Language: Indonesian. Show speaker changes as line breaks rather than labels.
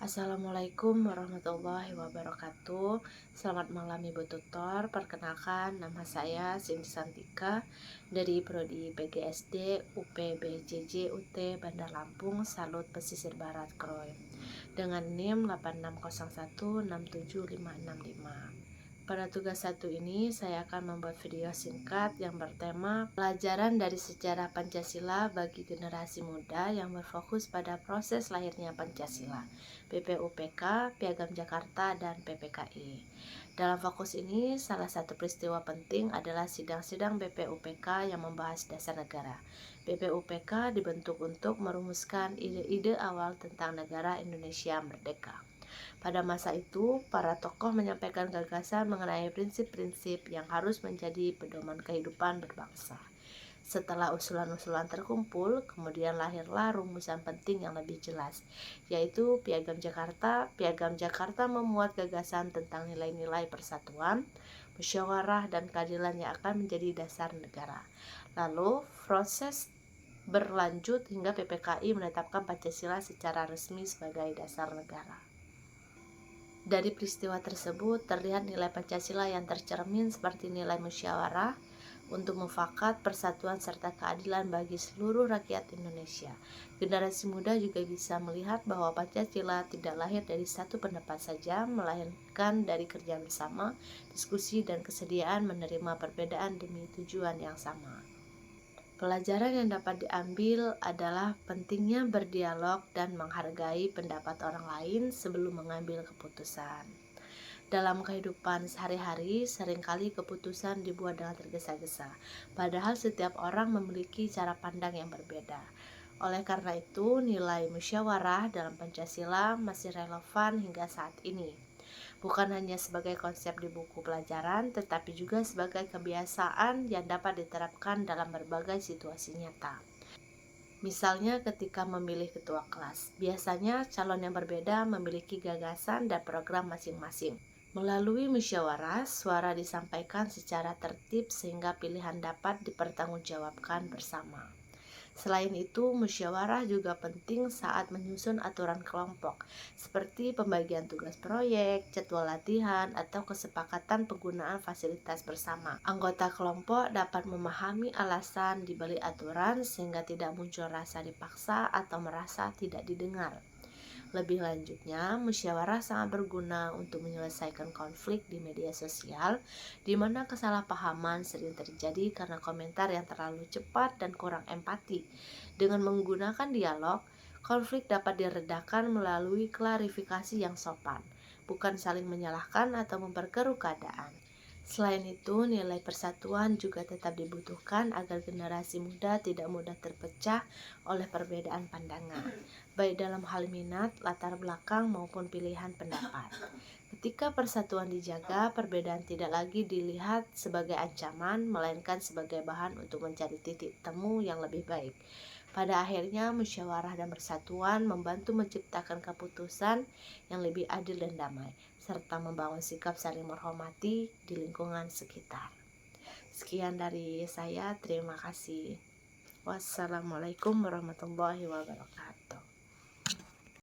Assalamualaikum warahmatullahi wabarakatuh. Selamat malam Ibu Tutor. Perkenalkan, nama saya Cindy Santika dari Prodi PGSD UPBJJ UT Bandar Lampung, Salut Pesisir Barat Kroy, dengan NIM 8601676565. Pada tugas 1 ini, saya akan membuat video singkat yang bertema pelajaran dari sejarah Pancasila bagi generasi muda yang berfokus pada proses lahirnya Pancasila, PPUPK, Piagam Jakarta, dan PPKI. Dalam fokus ini, salah satu peristiwa penting adalah sidang-sidang BPUPK yang membahas dasar negara. BPUPK dibentuk untuk merumuskan ide-ide awal tentang negara Indonesia merdeka. Pada masa itu, para tokoh menyampaikan gagasan mengenai prinsip-prinsip yang harus menjadi pedoman kehidupan berbangsa. Setelah usulan-usulan terkumpul, kemudian lahirlah rumusan penting yang lebih jelas, yaitu Piagam Jakarta. Piagam Jakarta memuat gagasan tentang nilai-nilai persatuan, musyawarah, dan keadilan yang akan menjadi dasar negara. Lalu, proses berlanjut hingga PPKI menetapkan Pancasila secara resmi sebagai dasar negara. Dari peristiwa tersebut terlihat nilai Pancasila yang tercermin seperti nilai musyawarah untuk mufakat, persatuan, serta keadilan bagi seluruh rakyat Indonesia. Generasi muda juga bisa melihat bahwa Pancasila tidak lahir dari satu pendapat saja, melainkan dari kerja bersama, diskusi, dan kesediaan menerima perbedaan demi tujuan yang sama. Pelajaran yang dapat diambil adalah pentingnya berdialog dan menghargai pendapat orang lain sebelum mengambil keputusan. Dalam kehidupan sehari-hari, seringkali keputusan dibuat dengan tergesa-gesa, padahal setiap orang memiliki cara pandang yang berbeda. Oleh karena itu, nilai musyawarah dalam Pancasila masih relevan hingga saat ini. Bukan hanya sebagai konsep di buku pelajaran, tetapi juga sebagai kebiasaan yang dapat diterapkan dalam berbagai situasi nyata. Misalnya ketika memilih ketua kelas, biasanya calon yang berbeda memiliki gagasan dan program masing-masing. Melalui musyawarah, suara disampaikan secara tertib sehingga pilihan dapat dipertanggungjawabkan bersama. Selain itu, musyawarah juga penting saat menyusun aturan kelompok, seperti pembagian tugas proyek, jadwal latihan, atau kesepakatan penggunaan fasilitas bersama. Anggota kelompok dapat memahami alasan di balik aturan sehingga tidak muncul rasa dipaksa atau merasa tidak didengar. Lebih lanjutnya, musyawarah sangat berguna untuk menyelesaikan konflik di media sosial, di mana kesalahpahaman sering terjadi karena komentar yang terlalu cepat dan kurang empati. Dengan menggunakan dialog, konflik dapat diredakan melalui klarifikasi yang sopan, bukan saling menyalahkan atau memperkeruh keadaan. Selain itu, nilai persatuan juga tetap dibutuhkan agar generasi muda tidak mudah terpecah oleh perbedaan pandangan, baik dalam hal minat, latar belakang, maupun pilihan pendapat. Ketika persatuan dijaga, perbedaan tidak lagi dilihat sebagai ancaman, melainkan sebagai bahan untuk mencari titik temu yang lebih baik. Pada akhirnya, musyawarah dan persatuan membantu menciptakan keputusan yang lebih adil dan damai, serta membangun sikap saling menghormati di lingkungan sekitar. Sekian dari saya, terima kasih. Wassalamualaikum warahmatullahi wabarakatuh.